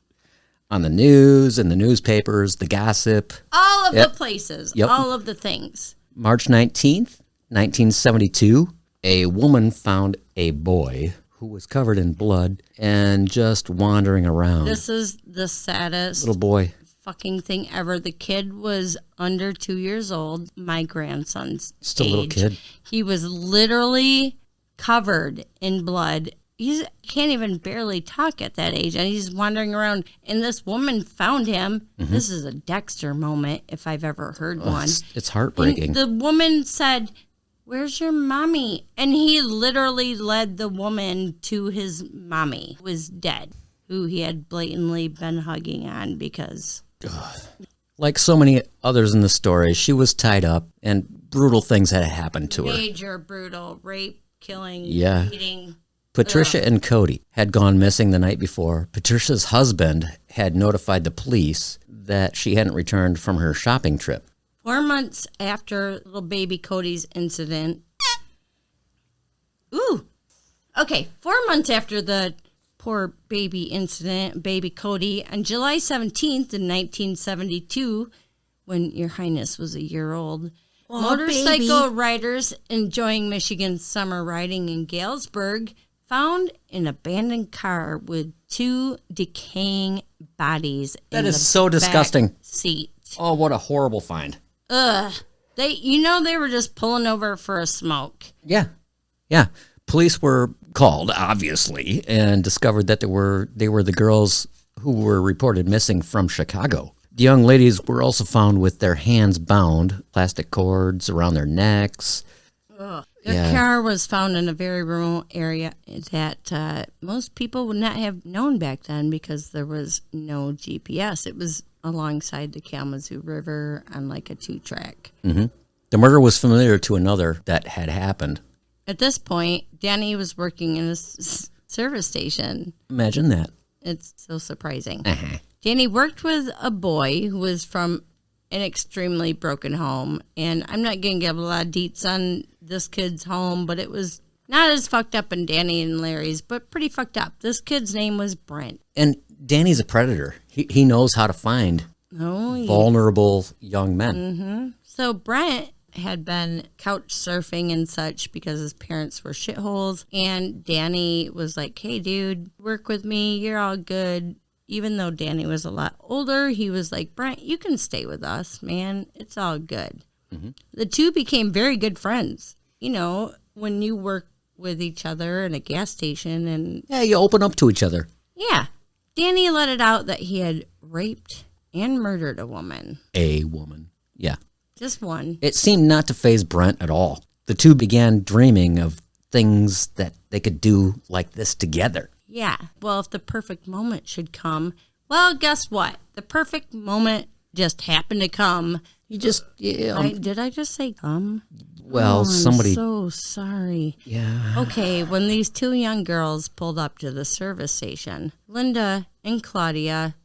On the news, in the newspapers, the gossip. All of the places. Yep. All of the things. March 19th, 1972, a woman found a boy who was covered in blood and just wandering around. This is the saddest little boy fucking thing ever. The kid was under 2 years old, my grandson's Just a age. little kid. He was literally covered in blood. He can't even barely talk at that age, and he's wandering around. And this woman found him. Mm-hmm. This is a Dexter moment, if I've ever heard one. It's heartbreaking. And the woman said, "Where's your mommy?" And he literally led the woman to his mommy, who was dead, who he had blatantly been hugging on because... Like so many others in the story, she was tied up and brutal things had happened to her. Major brutal rape, killing, beating. Patricia and Cody had gone missing the night before. Patricia's husband had notified the police that she hadn't returned from her shopping trip. 4 months after little baby Cody's incident. 4 months after the poor baby incident, baby Cody, on July 17th in 1972, when Your Highness was a year old, motorcycle riders enjoying Michigan's summer riding in Galesburg found an abandoned car with 2 decaying bodies. That in is the so disgusting. back seat. Oh, what a horrible find. Ugh. They were just pulling over for a smoke. Yeah. Yeah. Police were called, obviously, and discovered that they were the girls who were reported missing from Chicago. The young ladies were also found with their hands bound, plastic cords around their necks. Their car was found in a very remote area that most people would not have known back then because there was no GPS. It was alongside the Kalamazoo River on like a 2-track. Mm-hmm. The murder was familiar to another that had happened. At this point, Danny was working in a service station. Imagine that. It's so surprising. Uh-huh. Danny worked with a boy who was from an extremely broken home. And I'm not going to give a lot of deets on this kid's home, but it was not as fucked up in Danny and Larry's, but pretty fucked up. This kid's name was Brent. And Danny's a predator. He knows how to find vulnerable young men. Mm-hmm. So Brent had been couch surfing and such because his parents were shitholes. And Danny was like, hey, dude, work with me. You're all good. Even though Danny was a lot older, he was like, Brent, you can stay with us, man. It's all good. Mm-hmm. The two became very good friends. You know, when you work with each other in a gas station and... Yeah, you open up to each other. Yeah. Danny let it out that he had raped and murdered a woman. A woman. Yeah. Just one. It seemed not to faze Brent at all. The two began dreaming of things that they could do like this together. Yeah. Well, if the perfect moment should come, well, guess what? The perfect moment just happened to come. You just... Did I just say come? Well, somebody... I'm so sorry. Yeah. Okay, when these 2 young girls pulled up to the service station, Linda and Claudia,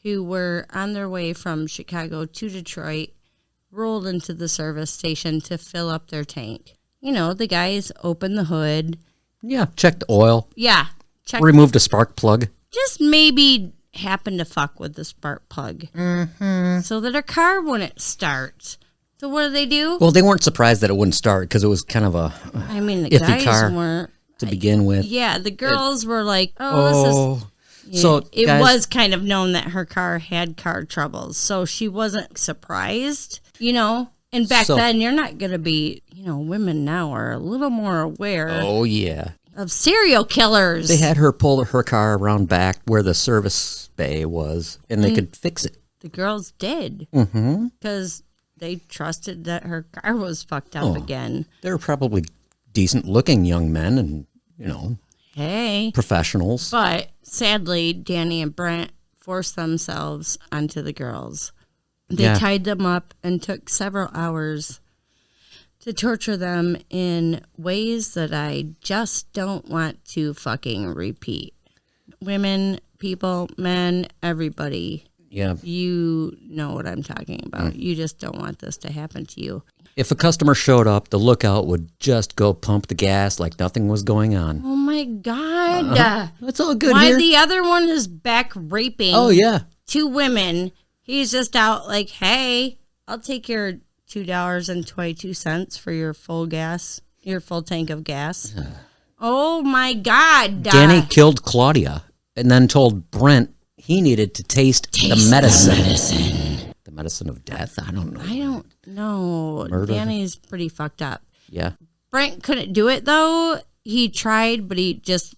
who were on their way from Chicago to Detroit, rolled into the service station to fill up their tank. You know, the guys opened the hood. Yeah, checked oil. Yeah. Removed a spark plug. Just maybe happened to fuck with the spark plug. Mm-hmm. So that her car wouldn't start. So what do? Well, they weren't surprised that it wouldn't start because it was kind of a the iffy guys car weren't. To begin with. Yeah, the girls were like, this is... Yeah, so it guys, was kind of known that her car had car troubles, so she wasn't surprised, you know. And back then, you're not going to be, you know, women now are a little more aware. Oh, yeah. Of serial killers. They had her pull her car around back where the service bay was, and they could fix it. The girls did. Mm-hmm. Because they trusted that her car was fucked up again. They were probably decent-looking young men and, you know, professionals. But sadly, Danny and Brent forced themselves onto the girls. They tied them up and took several hours to torture them in ways that I just don't want to fucking repeat. Women, people, men, everybody. Yeah. You know what I'm talking about. You just don't want this to happen to you. If a customer showed up, the lookout would just go pump the gas like nothing was going on. Oh, my God. That's all good Why here. the other one is back raping 2 women. He's just out like, hey, I'll take your $2.22 for your full tank of gas. Oh, my God. Danny killed Claudia and then told Brent he needed to taste the medicine. The medicine of death? I don't know. I don't know. Murder. Danny's pretty fucked up. Yeah. Brent couldn't do it, though. He tried, but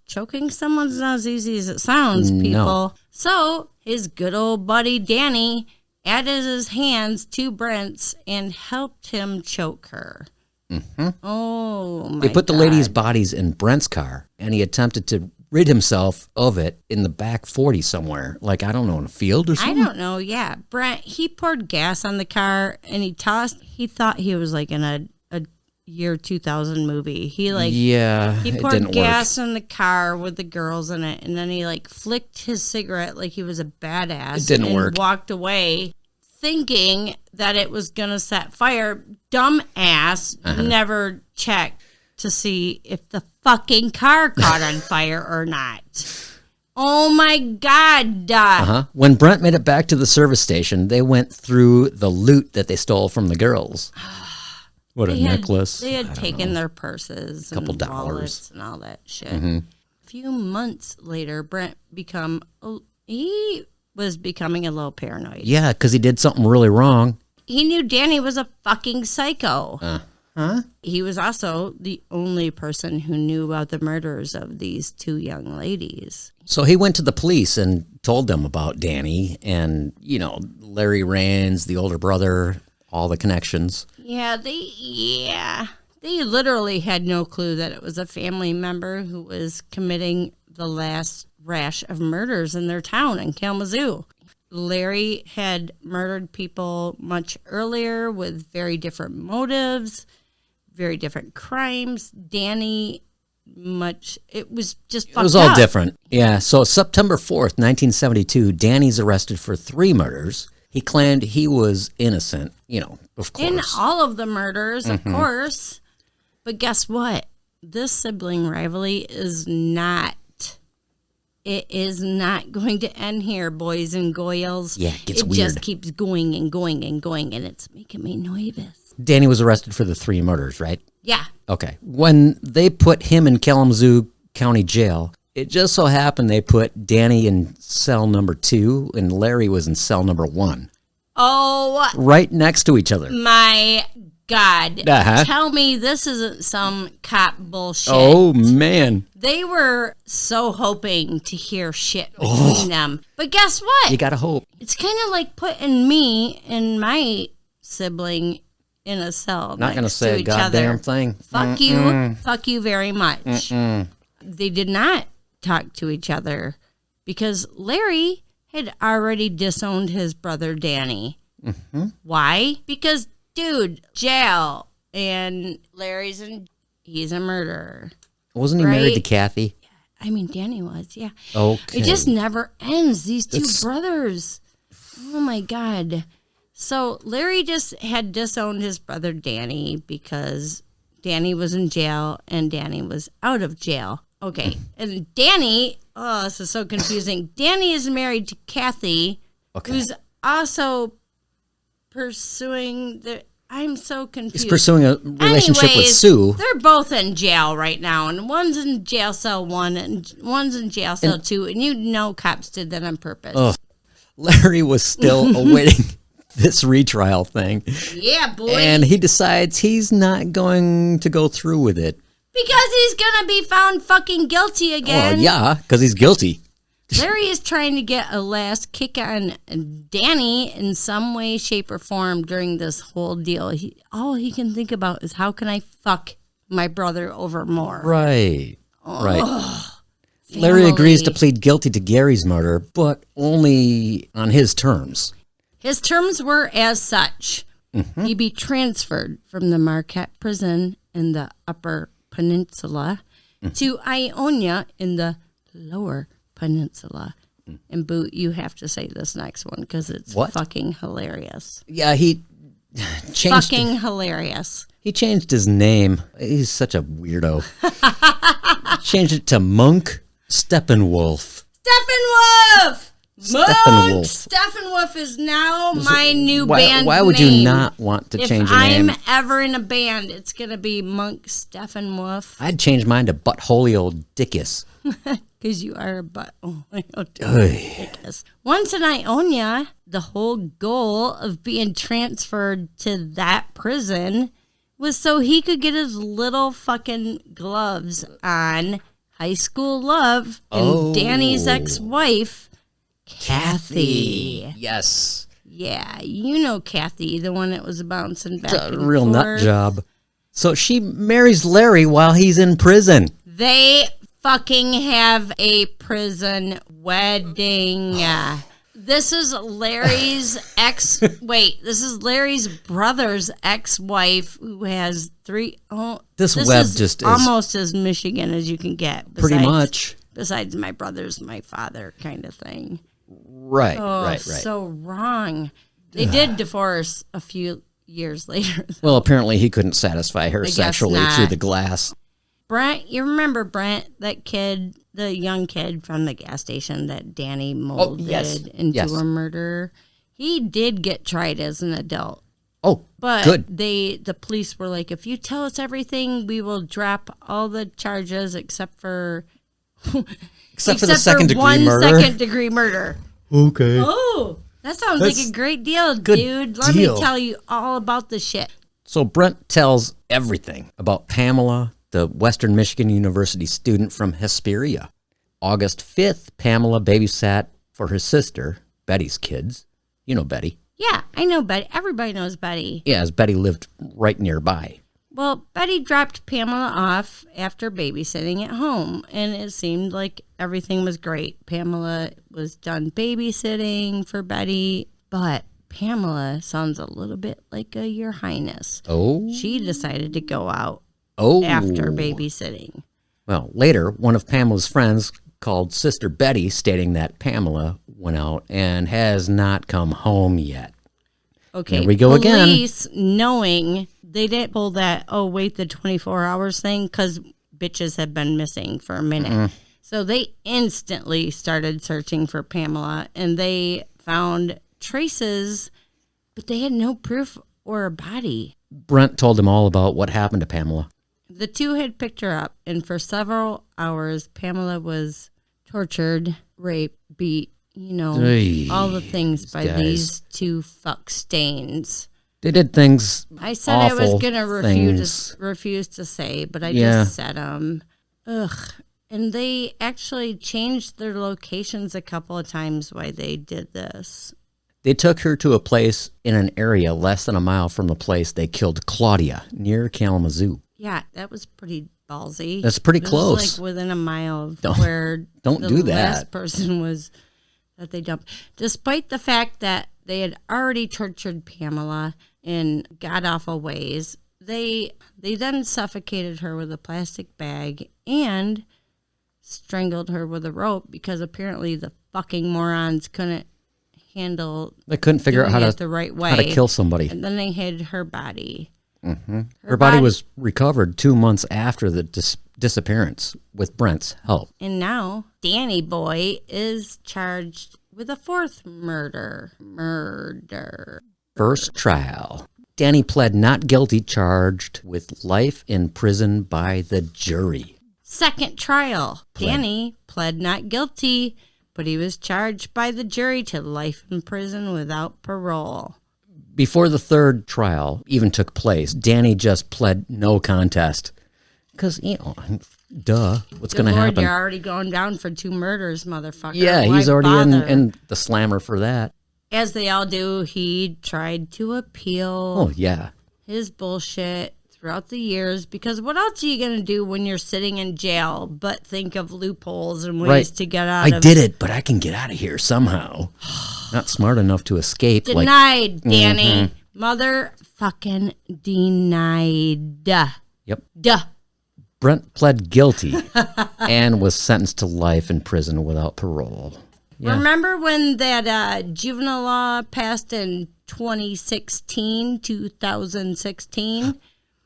choking someone's not as easy as it sounds, people. No. So his good old buddy Danny added his hands to Brent's and helped him choke her. Mm-hmm. Oh, my God. They put the ladies' bodies in Brent's car, and he attempted to rid himself of it in the back 40 somewhere. Like, I don't know, in a field or something? I don't know, yeah. Brent, he poured gas on the car, and he thought he was like in a year 2000 movie. He poured gas in the car with the girls in it, and then he like flicked his cigarette like he was a badass. It didn't work. Walked away thinking that it was gonna set fire. Dumb ass never checked to see if the fucking car caught on fire or not. Oh my God. When Brent made it back to the service station, they went through the loot that they stole from the girls. What a necklace. They had taken their purses couple and dollars. wallets and all that shit. Mm-hmm. A few months later, Brent he was becoming a little paranoid. Yeah, because he did something really wrong. He knew Danny was a fucking psycho. Huh? He was also the only person who knew about the murders of these two young ladies. So he went to the police and told them about Danny and, Larry Rands, the older brother, all the connections. Yeah, they literally had no clue that it was a family member who was committing the last rash of murders in their town in Kalamazoo. Larry had murdered people much earlier with very different motives, very different crimes. Danny, it was just fucked up. It was all different. Yeah, so September 4th, 1972, Danny's arrested for 3 murders. He claimed he was innocent, of course. In all of the murders, of course. But guess what? This sibling rivalry is not going to end here, boys and girls. Yeah, it gets weird. It just keeps going and going and going, and it's making me nervous. Danny was arrested for the 3 murders, right? Yeah. Okay. When they put him in Kalamazoo County Jail, it just so happened they put Danny in cell number 2 and Larry was in cell number 1. Oh. Right next to each other. My God. Uh-huh. Tell me this isn't some cop bullshit. Oh, man. They were so hoping to hear shit between them. But guess what? You gotta hope. It's kind of like putting me and my sibling in a cell. Not gonna say a goddamn thing. Fuck you. Fuck you very much. They did not talk to each other because Larry had already disowned his brother Danny. Why? Because, dude, jail, and he's a murderer. Wasn't he married to Kathy? I mean, Danny was, yeah. Okay. It just never ends. These two brothers. Oh, my God. So Larry just had disowned his brother Danny because Danny was in jail and Danny was out of jail. Okay. And Danny, this is so confusing. Danny is married to Kathy, who's also pursuing I'm so confused. He's pursuing a relationship with Sue. They're both in jail right now, and one's in jail cell 1 and one's in jail cell 2, and cops did that on purpose. Oh, Larry was still awaiting this retrial thing. Yeah, boy. And he decides he's not going to go through with it. Because he's going to be found fucking guilty again. Well, yeah, because he's guilty. Larry is trying to get a last kick on Danny in some way, shape, or form during this whole deal. All he can think about is how can I fuck my brother over more. Right. Larry agrees to plead guilty to Gary's murder, but only on his terms. His terms were as such. He'd be transferred from the Marquette prison in the Upper Peninsula to Ionia in the Lower Peninsula. And Boo, you have to say this next one because it's fucking hilarious. Yeah, he changed. Fucking hilarious. He changed his name. He's such a weirdo. Changed it to Monk Steppenwolf. Steppenwolf! Steppenwolf. Steppenwolf is now my new band name. Why would you not want to change your name? If I'm ever in a band, it's going to be Monk Steppenwolf. I'd change mine to Buttholio Dickus. Because you are a Buttholio Dickus. Once in Ionia, the whole goal of being transferred to that prison was so he could get his little fucking gloves on high school love and Danny's ex-wife, Kathy. Yes. Yeah, you know Kathy, the one that was bouncing back and forth. Real nut job. So she marries Larry while he's in prison. They fucking have a prison wedding. This is Larry's this is Larry's brother's ex-wife who has 3. This web is just is almost as Michigan as you can get. Pretty much. Besides my brother's my father kind of thing. Right, right. So wrong. They did divorce a few years later. Well, apparently he couldn't satisfy her sexually through the glass. Brent, you remember Brent, that kid, the young kid from the gas station that Danny molded into a murderer? He did get tried as an adult. Oh, but good. The police were like, if you tell us everything, we will drop all the charges except for Except for the second-degree murder. Second-degree murder. Okay. Oh, that sounds like a great deal, good dude. Let deal. me tell you all about the shit. So Brent tells everything about Pamela, the Western Michigan University student from Hesperia. August 5th, Pamela babysat for her sister, Betty's kids. You know Betty. Yeah, I know Betty. Everybody knows Betty. Yeah, as Betty lived right nearby. Well, Betty dropped Pamela off after babysitting at home, and it seemed like everything was great. Pamela was done babysitting for Betty, but Pamela sounds a little bit like a Your Highness. Oh. She decided to go out Oh. after babysitting. Well, later, one of Pamela's friends called Sister Betty, stating that Pamela went out and has not come home yet. Okay, There we go again. Police, knowing they didn't pull that, the 24 hours thing, because bitches have been missing for a minute. So they instantly started searching for Pamela, and they found traces, but they had no proof or a body. Brent told him all about what happened to Pamela. The two had picked her up, and for several hours, Pamela was tortured, raped, beat, Ay, all the things by guys. these two fuck stains. They did things. I said I was awful going to refuse to say, but I just said them. Ugh. And they actually changed their locations a couple of times while they did this. They took her to a place in an area less than a mile from the place they killed Claudia, near Kalamazoo. Yeah, that was pretty ballsy. That's pretty It was close. like within a mile of Don't- where don't the do that. last person was that they dumped. Despite the fact that they had already tortured Pamela in god-awful ways, they then suffocated her with a plastic bag and strangled her with a rope because apparently the fucking morons couldn't handle They couldn't figure out doing how it to the right way. how to kill somebody. And then they hid her body. Her body was recovered 2 months after the disappearance with Brent's help. And now Danny Boy is charged with a fourth murder. First trial. Danny pled not guilty, charged with life in prison by the jury. Second trial. Danny pled not guilty, but he was charged by the jury to life in prison without parole. Before the third trial even took place, Danny just pled no contest. Because, duh, what's going to happen? You're already going down for 2 murders, motherfucker. Yeah, Why he's already bother? in the slammer for that. As they all do, he tried to appeal Oh, yeah. his bullshit throughout the years, because what else are you going to do when you're sitting in jail but think of loopholes and ways to get out of I did it, but I can get out of here somehow. Not smart enough to escape. Denied, Danny. Motherfucking denied. Yep. Duh. Brent pled guilty and was sentenced to life in prison without parole. Yeah. Remember when that juvenile law passed in 2016?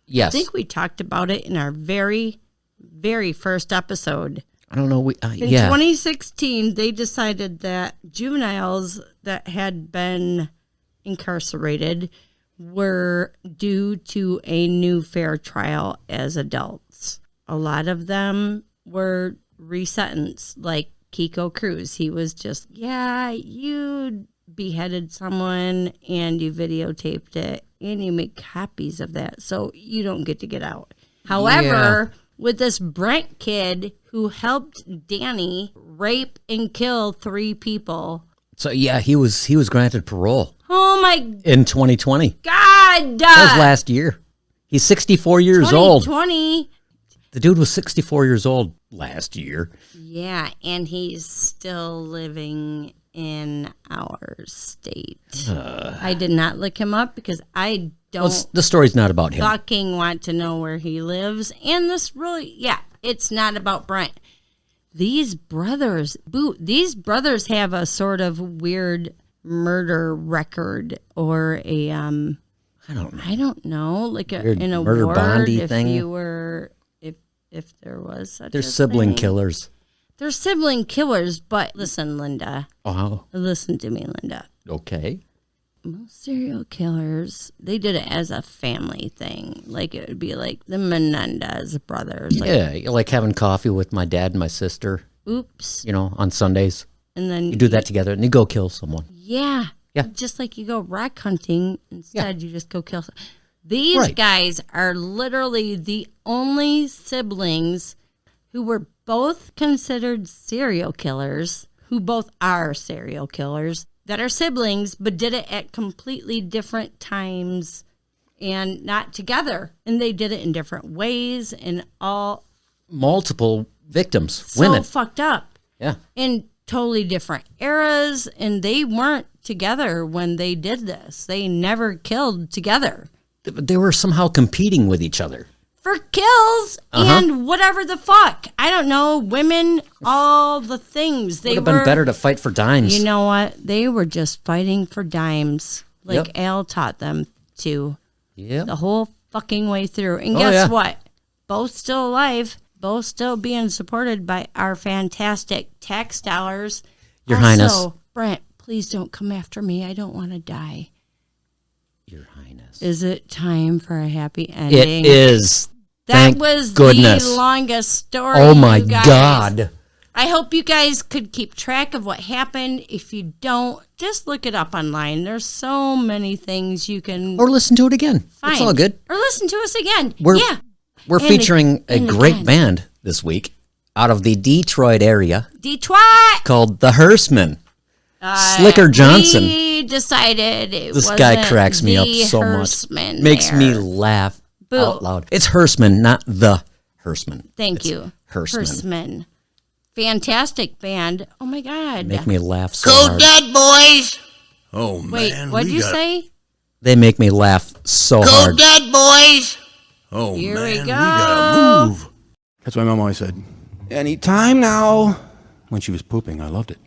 Yes. I think we talked about it in our very, very first episode. I don't know. In 2016, they decided that juveniles that had been incarcerated were due to a new fair trial as adults. A lot of them were resentenced, like Kiko Cruz. He was just, you beheaded someone and you videotaped it and you make copies of that, so you don't get out. However, with this Brent kid who helped Danny rape and kill 3 people. So yeah, he was granted parole. Oh my In 2020. God! That was last year. He's 64 years old. 2020. The dude was 64 years old last year. Yeah, and he's still living in our state. I did not look him up because I don't The story's not about him. fucking want to know where he lives. And this really, it's not about Brent. These brothers have a sort of weird murder record or a I don't know. like Weird an murder award bondy if thing. you were if there was such They're a sibling thing. killers. They're sibling killers, but listen, Linda. Oh, Listen to me, Linda. okay. most serial killers, they did it as a family thing. Like it would be like the Menendez brothers. Like, Yeah, like having coffee with my dad and my sister, oops. on Sundays. And then You do that together and you go kill someone. Yeah. Yeah. Just like you go rock hunting, instead you just go kill someone. These Right. guys are literally the only siblings who were both considered serial killers, who both are serial killers, that are siblings, but did it at completely different times and not together. And they did it in different ways and all Multiple victims, so women. fucked up. Yeah. In totally different eras, and they weren't together when they did this. They never killed together. They were somehow competing with each other. For kills and whatever the fuck. I don't know. Women, all the things. They Would have been better to fight for dimes. You know what? They were just fighting for dimes. Like Yep. Al taught them to. Yeah. The whole fucking way through. And Oh, guess yeah. what? Both still alive. Both still being supported by our fantastic tax dollars. Your also, Highness. Brent, please don't come after me. I don't want to die. Your Highness. Is it time for a happy ending? It is. That Thank was goodness. the longest story. Oh my you guys. God. I hope you guys could keep track of what happened. If you don't, just look it up online. There's so many things you can Or listen to it again. find. It's all good. Or listen to us again. We're And featuring a and great again. band this week out of the Detroit area Detroit. called the Hearsemen. Slicker Johnson. We decided it This wasn't guy cracks me up the so much. Hearsemen Makes me there. laugh Boo. out loud. It's Hearsemen, not the Hearsemen. Thank It's you. Hearsemen. Hearsemen. Fantastic band. Oh my God. Make me laugh so Go hard. Dead Boys! Oh, Wait, man. what'd we you got- say? They make me laugh so Go hard. Dead Boys! Oh, Here man. we We go. gotta move. That's why Mom always said, anytime now. When she was pooping, I loved it.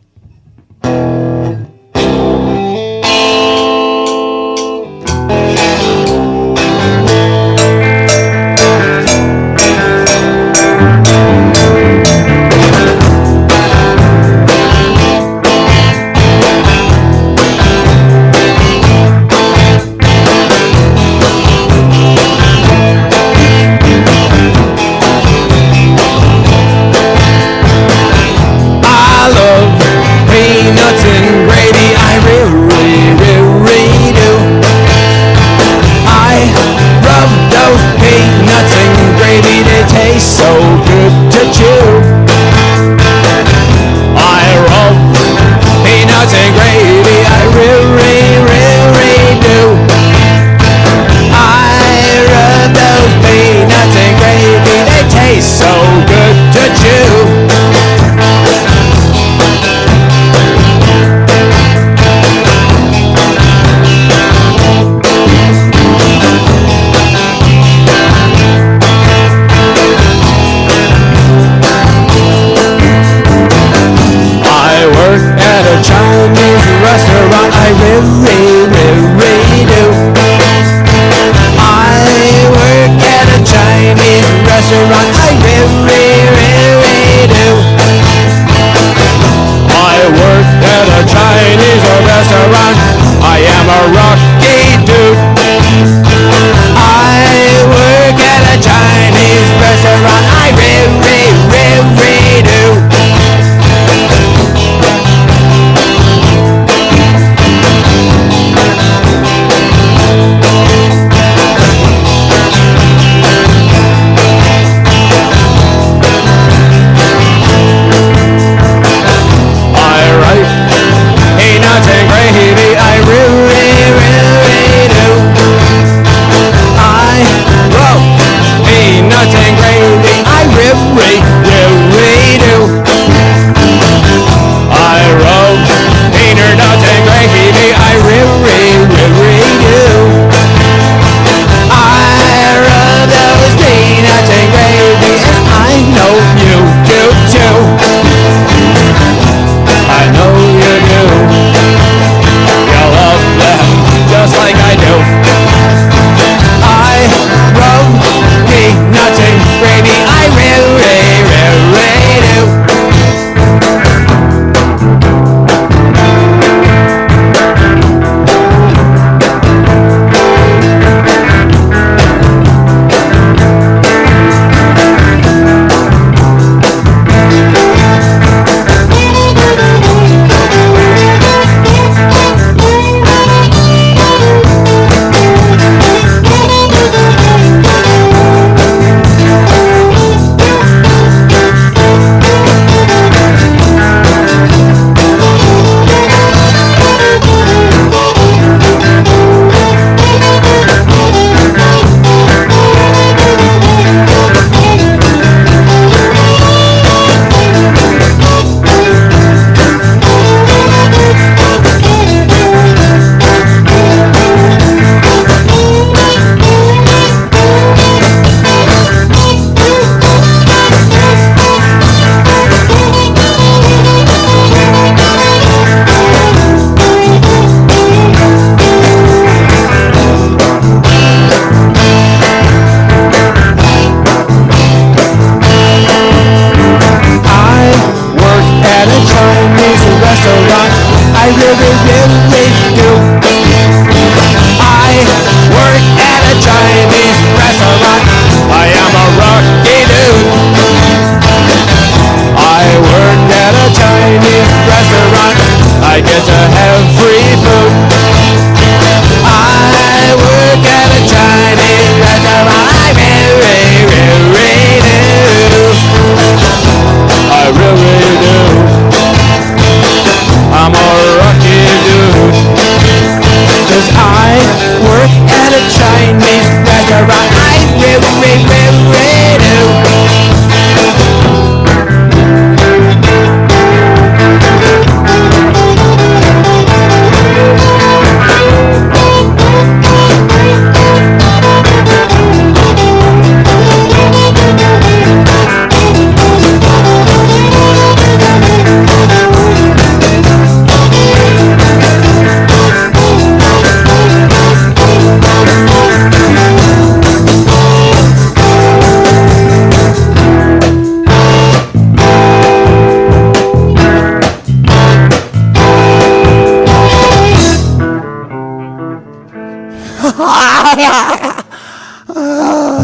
I love peanuts and gravy. I really, really do. I love those peanuts and gravy. They taste so good to chew. I love peanuts and gravy. I really, really do. I love those peanuts and gravy. They taste so good to chew. I work at a Chinese restaurant. I really, really do. I work at a Chinese restaurant. I really, really do. I work at a Chinese restaurant. I am a rocky dude. I work at a Chinese restaurant. I really, really do. I write peanuts and gravy. I really, really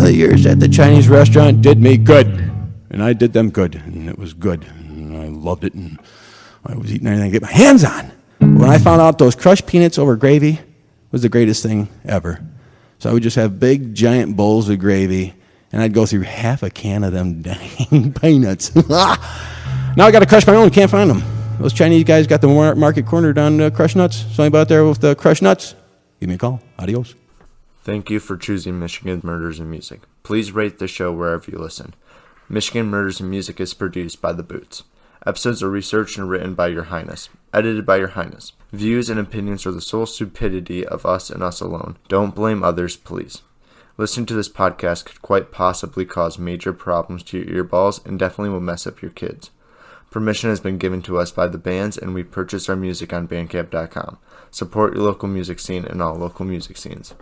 The years at the Chinese restaurant did me good, and I did them good, and it was good, and I loved it, and I was eating anything I could get my hands on. When I found out those crushed peanuts over gravy was the greatest thing ever. So I would just have big, giant bowls of gravy, and I'd go through half a can of them dang peanuts. Now I got to crush my own, can't find them. Those Chinese guys got the market cornered on crushed nuts. So anybody out there with the crushed nuts, give me a call. Adios. Thank you for choosing Michigan Murders and Music. Please rate the show wherever you listen. Michigan Murders and Music is produced by The Boots. Episodes are researched and written by Your Highness. Edited by Your Highness. Views and opinions are the sole stupidity of us and us alone. Don't blame others, please. Listening to this podcast could quite possibly cause major problems to your earballs and definitely will mess up your kids. Permission has been given to us by the bands, and we purchase our music on Bandcamp.com. Support your local music scene and all local music scenes.